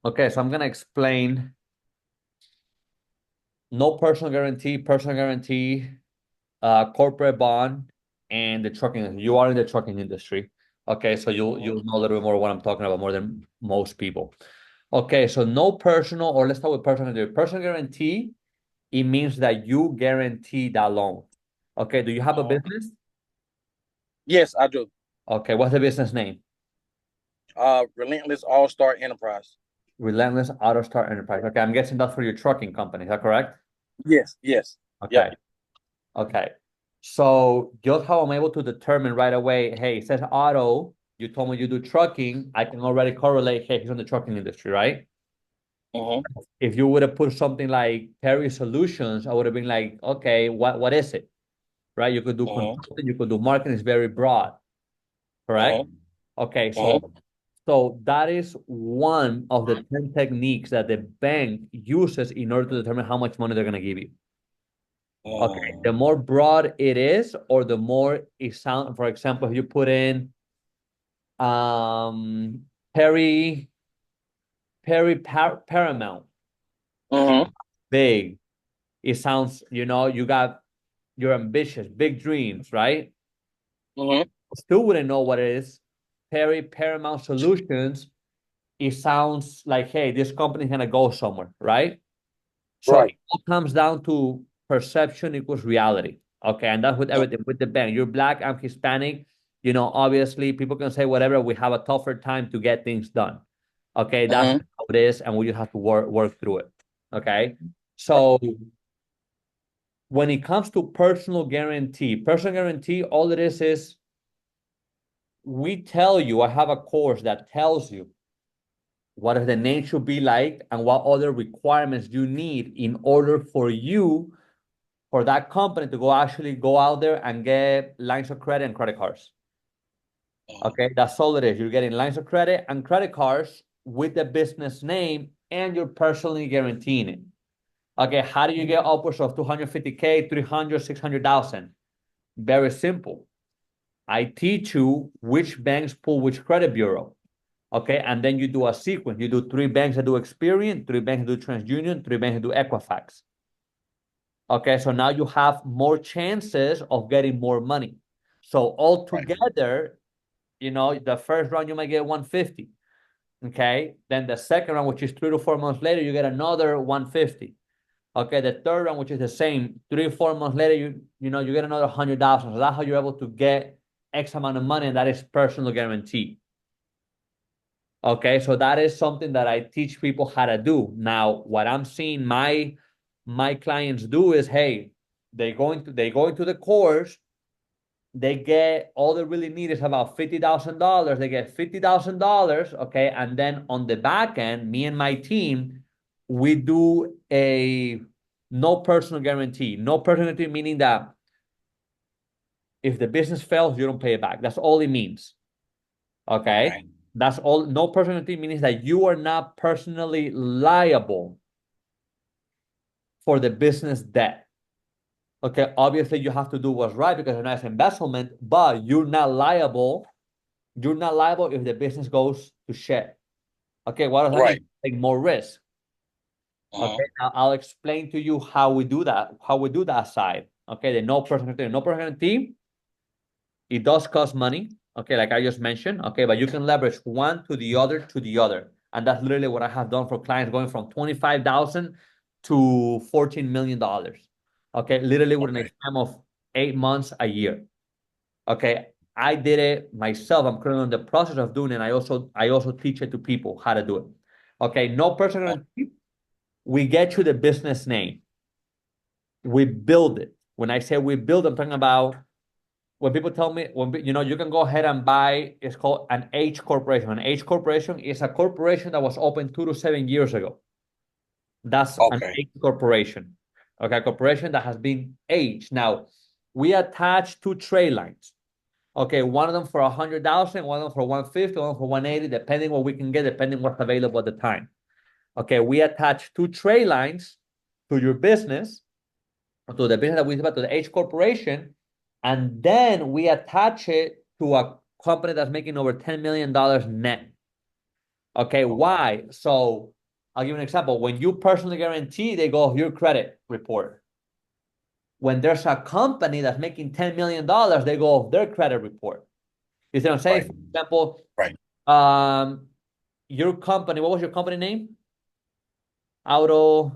Okay, so I'm gonna explain no personal guarantee, corporate bond, and the trucking. You are in the trucking industry. Okay, so you'll know a little bit more what I'm talking about more than most people. Okay, so no personal, or let's start with personal guarantee. Personal guarantee, it means that you guarantee that loan. Okay, do you have a Uh-huh. business? Yes, I do. Okay, what's the business name? Relentless All Star Enterprise. Relentless Auto Star Enterprise. Okay, I'm guessing that's for your trucking company. Is that correct? Yes, yes. Yep. Okay. Okay. So just how I'm able to determine right away, hey, it says auto, you told me you do trucking, I can already correlate, hey, he's in the trucking industry, right? Uh-huh. If you would have put something like Perry Solutions, I would have been like, okay, what is it? Right? You could do Uh-huh. consulting, you could do marketing, it's very broad, correct? Uh-huh. Okay, Uh-huh. so that is one of the 10 techniques that the bank uses in order to determine how much money they're going to give you. Okay, Uh, the more broad it is, or the more it sound. For example, if you put in um Perry Paramount, uh-huh. big. It sounds, you got your ambitious, big dreams, right? Uh-huh. Still wouldn't know what it is. Perry Paramount Solutions. It sounds like, hey, this company is gonna go somewhere, right? So it Right. all comes down to perception equals reality. Okay. And that's with everything with the bank. You're black, I'm Hispanic. Obviously people can say whatever. We have a tougher time to get things done. Okay. That's Uh-huh. how it is. And we just have to work through it. Okay. So when it comes to personal guarantee, all it is we tell you, I have a course that tells you what the name should be like and what other requirements you need in order for that company to go out there and get lines of credit and credit cards. Okay, that's all it is. You're getting lines of credit and credit cards with the business name and you're personally guaranteeing it. Okay, how do you get upwards of 250K, 300, 600,000? Very simple. I teach you which banks pull which credit bureau. Okay, and then you do a sequence. You do three banks that do Experian, three banks that do TransUnion, three banks that do Equifax. Okay, so now you have more chances of getting more money. So Right. altogether, the first round you might get 150. Okay, then the second round, which is 3 to 4 months later, you get another 150. Okay, the third round, which is the same, 3 or 4 months later, you get another 100,000. So that's how you're able to get X amount of money, and that is personal guarantee. Okay, so that is something that I teach people how to do. Now, what I'm seeing my clients do is, hey, they go into the course, they get all they really need is about $50,000. They get $50,000, okay, and then on the back end, me and my team, we do a no personal guarantee. No personal guarantee meaning that if the business fails, you don't pay it back. That's all it means. Okay. Okay. That's all. No personal guarantee means that you are not personally liable for the business debt. Okay. Obviously, you have to do what's right because it's not an investment, but you're not liable. You're not liable if the business goes to shit. Okay. What does that mean? Right. Take more risk. Uh-huh. Okay. Now I'll explain to you how we do that, side. Okay. The no personal guarantee. No personal guarantee, it does cost money. Okay. Like I just mentioned. Okay. But you can leverage one to the other to the other. And that's literally what I have done for clients going from 25,000 to $14 million. Okay. Literally within a Okay. time of 8 months, a year. Okay. I did it myself. I'm currently in the process of doing it. I also teach it to people how to do it. Okay. No personal guarantee. We get you the business name. We build it. When I say we build, I'm talking about when people tell me you can go ahead and buy. It's called an H corporation. An H corporation is a corporation that was opened 2 to 7 years ago. That's an Okay. H corporation. Okay, a corporation that has been aged. Now we attach two trade lines. Okay, one of them for 100,000, one of them for 150, one for 180, depending what we can get, depending what's available at the time. Okay, we attach two trade lines to your business, to the business that we have, to the H corporation, and then we attach it to a company that's making over $10 million net. Okay, Okay. why? So I'll give you an example. When you personally guarantee, they go your credit report. When there's a company that's making $10 million, they go off their credit report. You see what I'm saying? Right. For example, Right. your company, what was your company name? Auto.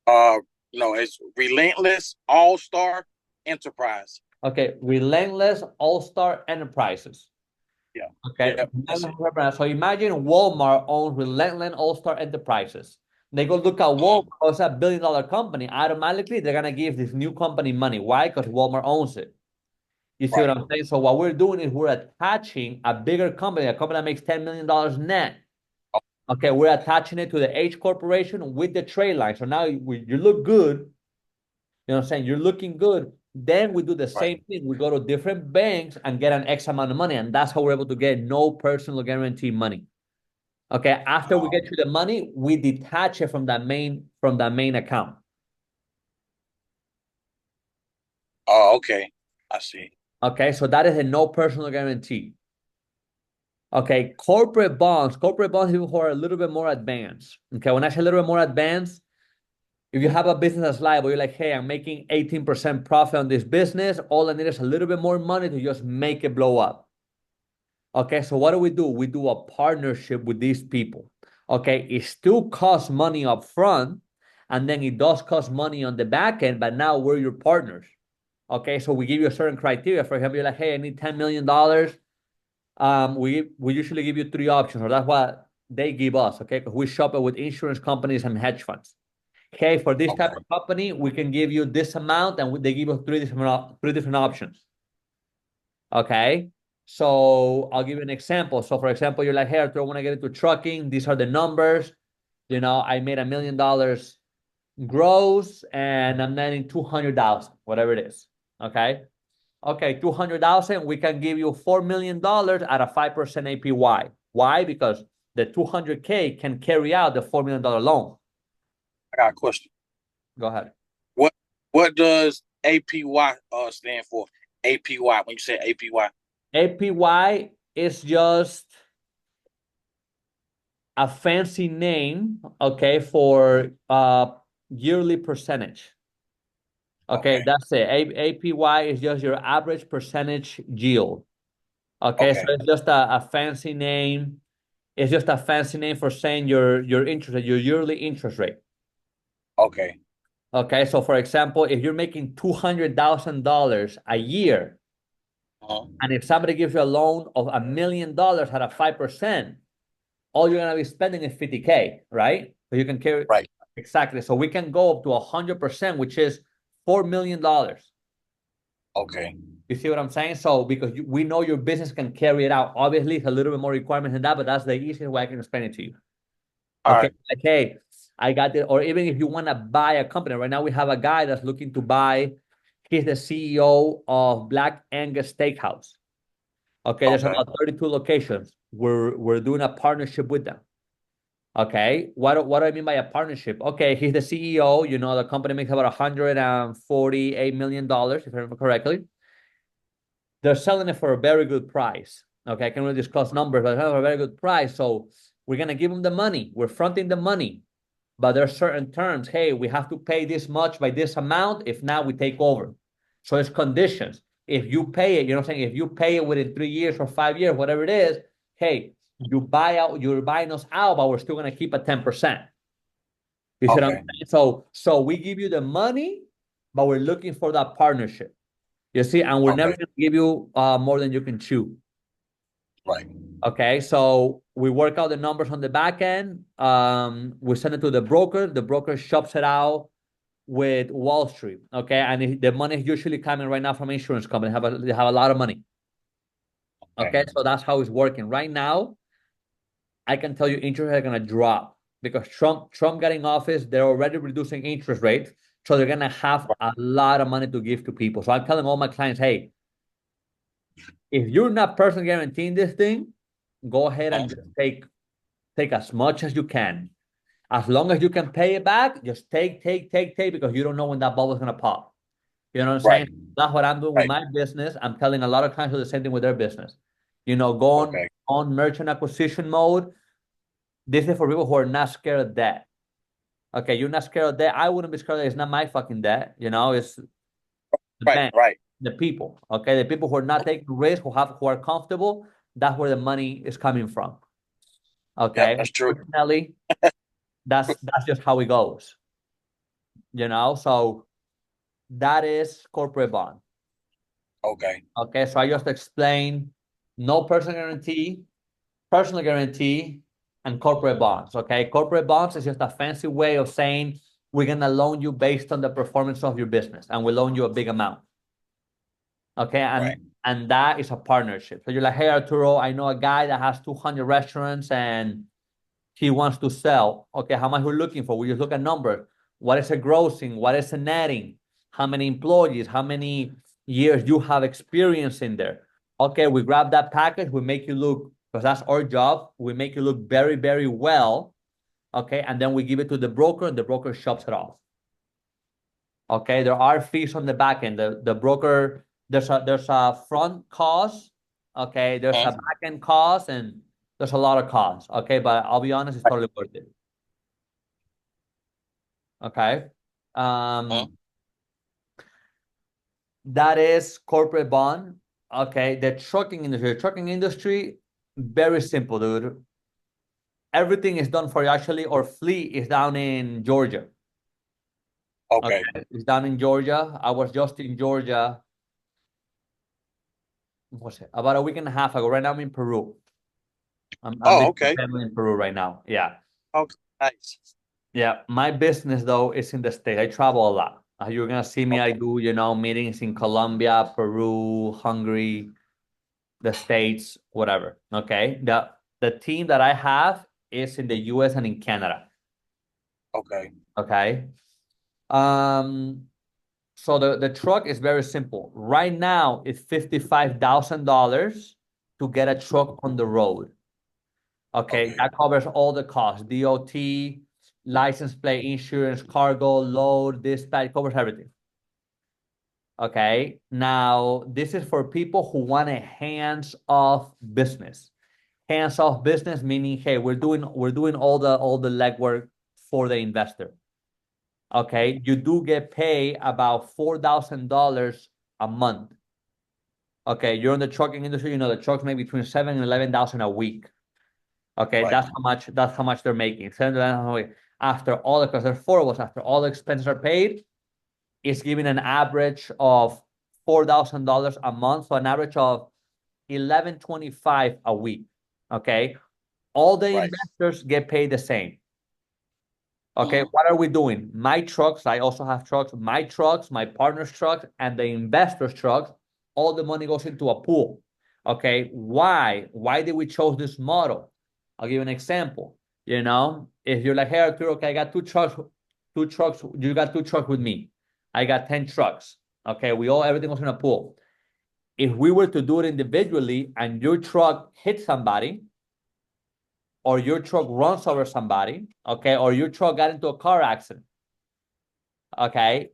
No, it's Relentless All Star Enterprise. Okay, Relentless All-Star Enterprises. Yeah. Okay, Yep. That's it. so imagine Walmart owns Relentless All-Star Enterprises. They go look at Walmart, it's a billion-dollar company. Automatically, they're gonna give this new company money. Why? Because Walmart owns it. You see Right. what I'm saying? So what we're doing is we're attaching a bigger company, a company that makes $10 million net. Okay, we're attaching it to the H corporation with the trade line. So now you look good. You know what I'm saying? You're looking good. Then we do the Right. same thing. We go to different banks and get an X amount of money. And that's how we're able to get no personal guarantee money. Okay. After we get you the money, we detach it from that main account. Oh, okay. I see. Okay. So that is a no personal guarantee. Okay. Corporate bonds people who are a little bit more advanced. Okay. When I say a little bit more advanced, if you have a business that's liable, you're like, hey, I'm making 18% profit on this business. All I need is a little bit more money to just make it blow up. Okay, so what do? We do a partnership with these people. Okay, it still costs money up front, and then it does cost money on the back end, but now we're your partners. Okay, so we give you a certain criteria. For example, you're like, hey, I need $10 million. We usually give you three options, or that's what they give us, okay? Because we shop it with insurance companies and hedge funds. Okay, for this type of company, we can give you this amount, and they give you three different options. Okay. So I'll give you an example. So for example, you're like, hey, Arturo, I want to get into trucking. These are the numbers. I made $1 million gross and I'm netting 200,000, whatever it is. Okay. Okay. 200,000, we can give you $4 million at a 5% APY. Why? Because the 200K can carry out the $4 million loan. I got a question. Go ahead. What does APY stand for? APY, when you say APY. APY is just a fancy name, okay, for yearly percentage. Okay, that's it. APY is just your average percentage yield. Okay, so it's just a fancy name. It's just a fancy name for saying your yearly interest rate. Okay. Okay, so for example, if you're making $200,000 a year, and if somebody gives you a loan of $1 million at a 5%, all you're gonna be spending is 50K, right? So you can carry Right. Exactly. So we can go up to 100%, which is $4 million. Okay. You see what I'm saying? So because we know your business can carry it out. Obviously, it's a little bit more requirements than that, but that's the easiest way I can explain it to you. All Okay. right. Like, hey, I got it. Or even if you want to buy a company, right now we have a guy that's looking to buy. He's the CEO of Black Angus Steakhouse. Okay, there's about 32 locations. We're doing a partnership with them. Okay, what do I mean by a partnership? Okay, he's the CEO. The company makes about $148 million, if I remember correctly. They're selling it for a very good price. Okay, I can't really discuss numbers, but have a very good price. So we're gonna give them the money. We're fronting the money, but there are certain terms. Hey, we have to pay this much by this amount. If not, we take over. So it's conditions. If you pay it, you know what I'm saying? If you pay it within 3 years or 5 years, whatever it is, hey, you're buying us out, but we're still gonna keep a 10%. You see what I'm saying? So we give you the money, but we're looking for that partnership. You see, and we're never gonna give you more than you can chew. Right. Okay, so we work out the numbers on the back end. We send it to the broker. The broker shops it out with Wall Street. Okay, and the money is usually coming right now from insurance companies. They have a lot of money. Okay, so that's how it's working right now. I can tell you interest rates are gonna drop because Trump got in office. They're already reducing interest rates, so they're gonna have a lot of money to give to people. So I'm telling all my clients, hey, if you're not personally guaranteeing this thing, go ahead and just take as much as you can. As long as you can pay it back, just take because you don't know when that bubble is gonna pop. You know what I'm saying? That's what I'm doing with my business. I'm telling a lot of clients do the same thing with their business. Go on merchant acquisition mode. This is for people who are not scared of debt. Okay, you're not scared of debt. I wouldn't be scared of it. It's not my fucking debt. It's the Right, bank, right. the people. Okay, the people who are not taking risks, who are comfortable. That's where the money is coming from. Yep, Okay, that's true. unfortunately, that's just how it goes. So that is corporate bond. Okay. Okay, so I just explained no personal guarantee, and corporate bonds. Okay, corporate bonds is just a fancy way of saying we're gonna loan you based on the performance of your business, and we loan you a big amount. Okay, Right. and that is a partnership. So you're like, hey Arturo, I know a guy that has 200 restaurants and he wants to sell. Okay, how much we're looking for? We just look at numbers. What is the grossing? What is the netting? How many employees? How many years you have experience in there? Okay, we grab that package. We make you look, because that's our job. We make you look very, very well. Okay, and then we give it to the broker, and the broker shops it off. Okay, there are fees on the back end. The broker, there's a front cost. Okay, there's a back end cost, and there's a lot of costs. Okay, but I'll be honest, it's totally worth it. Okay. Um, that is corporate bond. Okay, the trucking industry, very simple, dude. Everything is done for you. Actually, our fleet is down in Georgia. Okay, Okay. it's down in Georgia. I was just in Georgia, what's it, about a week and a half ago. Right now I'm in Peru. I'm Oh, visiting okay. family in Peru right now. Yeah. Okay. Nice. Yeah. My business though is in the States. I travel a lot. You're gonna see me. I Okay. do, meetings in Colombia, Peru, Hungary, the States, whatever. Okay. The team that I have is in the US and in Canada. Okay. Okay. Um, so the truck is very simple. Right now, it's $55,000 to get a truck on the road. Okay, Okay. that covers all the costs, DOT, license plate, insurance, cargo, load, dispatch, covers everything. Okay, now this is for people who want a hands-off business. Hands-off business meaning, hey, we're doing all the legwork for the investor. Okay, you do get paid about $4,000 a month. Okay, you're in the trucking industry, the trucks make between 7 and 11,000 a week. Okay, Right. that's how much they're making. 7 to 11,000 a week. After all the, because there's four of us, after all the expenses are paid, it's giving an average of $4,000 a month, so an average of 1125 a week. Okay, all the Right. investors get paid the same. Okay, what are we doing? My trucks, I also have trucks, my trucks, my partner's trucks, and the investors' trucks, all the money goes into a pool. Okay, why? Why did we chose this model? I'll give you an example. If you're like, hey, Arturo, okay, I got two trucks, you got two trucks with me. I got 10 trucks. Okay, everything was in a pool. If we were to do it individually and your truck hits somebody, or your truck runs over somebody, okay, or your truck got into a car accident, okay,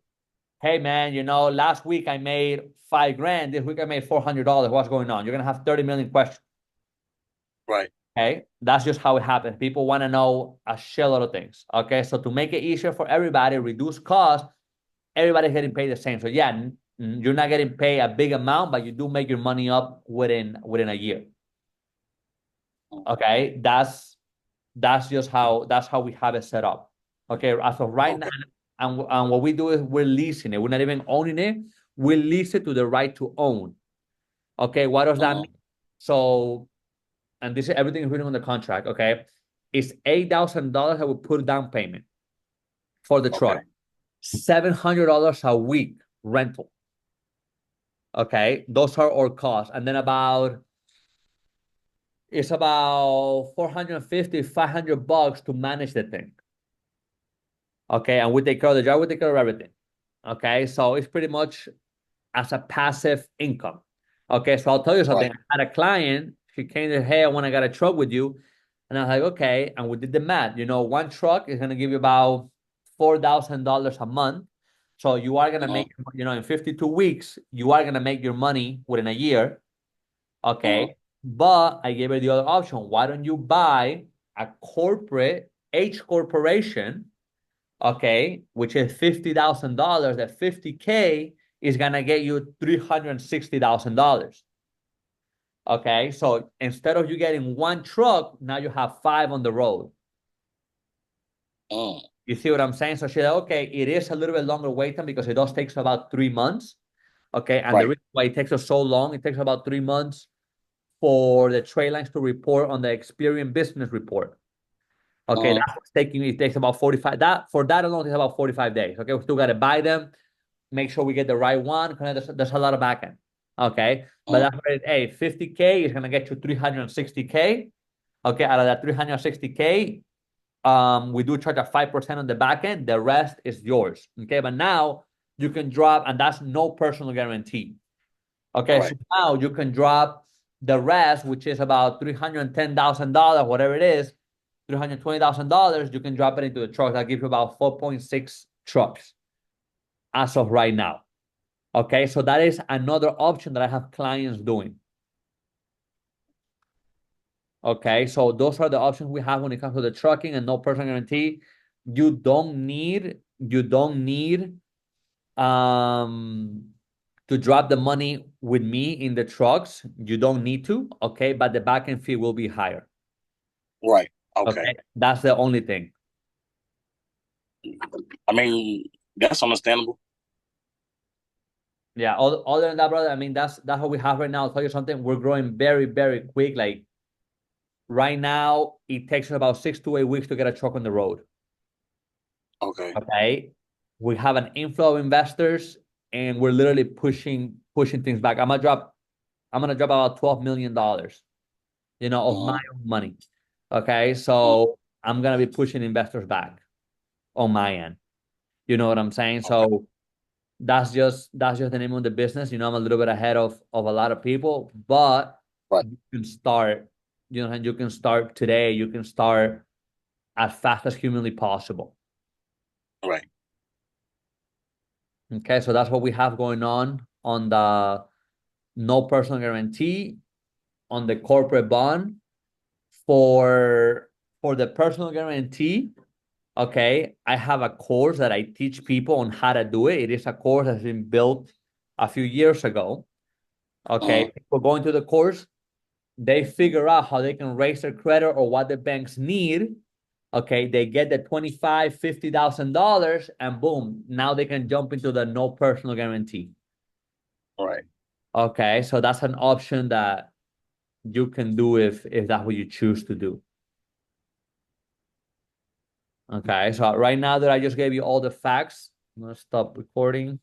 hey man, last week I made $5,000, this week I made $400. What's going on? You're gonna have 30 million questions. Right. Okay, that's just how it happens. People want to know a shitload of things. Okay, so to make it easier for everybody, reduce cost, everybody's getting paid the same. So yeah, you're not getting paid a big amount, but you do make your money up within a year. Okay, that's just how we have it set up. Okay, as of right now, and what we do is we're leasing it. We're not even owning it. We lease it to the right to own. Okay, what does that mean? So, and this is everything is written on the contract. Okay, it's $8,000 that we put down payment for the truck. Okay. $700 a week rental. Okay, those are our costs, and then it's about 450, $500 to manage the thing. Okay, and we take care of the job, we take care of everything. Okay, so it's pretty much as a passive income. Okay, so I'll tell you something. Right. I had a client, she came to, hey, I want to get a truck with you. And I was like, okay. And we did the math. One truck is going to give you about $4,000 a month. So you are going to make, in 52 weeks, you are going to make your money within a year. Okay. But I gave her the other option. Why don't you buy a corporate H corporation, okay, which is $50,000, that 50K is gonna get you $360,000. Okay, so instead of you getting one truck, now you have 5 on the road. Mm. You see what I'm saying? So she's like, okay, it is a little bit longer wait time because it does takes about 3 months. Okay, and the Right. reason why it takes us so long, it takes about 3 months for the trade lines to report on the Experian business report. Okay, that's what's taking, it takes about 45. For that alone, it takes about 45 days. Okay, we still got to buy them, make sure we get the right one. There's a lot of backend. Okay, but that's where hey, 50K is gonna get you 360K. Okay, out of that 360K, we do charge a 5% on the back end. The rest is yours. Okay, but now you can drop, and that's no personal guarantee. Okay, Right. so now you can drop the rest, which is about $310,000, whatever it is, $320,000. You can drop it into the truck. That gives you about 4.6 trucks as of right now. Okay, so that is another option that I have clients doing. Okay, so those are the options we have when it comes to the trucking and no personal guarantee. You don't need to drop the money with me in the trucks. You don't need to, okay, but the back end fee will be higher. Right. Okay. Okay, that's the only thing. I mean, that's understandable. Yeah, other than that, brother, I mean that's what we have right now. I'll tell you something, we're growing very, very quick. Like right now, it takes us about 6 to 8 weeks to get a truck on the road. Okay. Okay. We have an inflow of investors and we're literally pushing things back. I'm gonna drop about $12 million, of my own money. Okay. So I'm gonna be pushing investors back on my end. You know what I'm saying? So that's just the name of the business. I'm a little bit ahead of a lot of people, but Right. you can start, you can start today. You can start as fast as humanly possible. Right. Okay, so that's what we have going on the no personal guarantee, on the corporate bond. For the personal guarantee, okay, I have a course that I teach people on how to do it. It is a course that's been built a few years ago. Okay, people going to the course, they figure out how they can raise their credit or what the banks need. Okay, they get the $25,000, $50,000, and boom, now they can jump into the no personal guarantee. Right. Okay, so that's an option that you can do if that's what you choose to do. Okay, so right now that I just gave you all the facts, I'm gonna stop recording.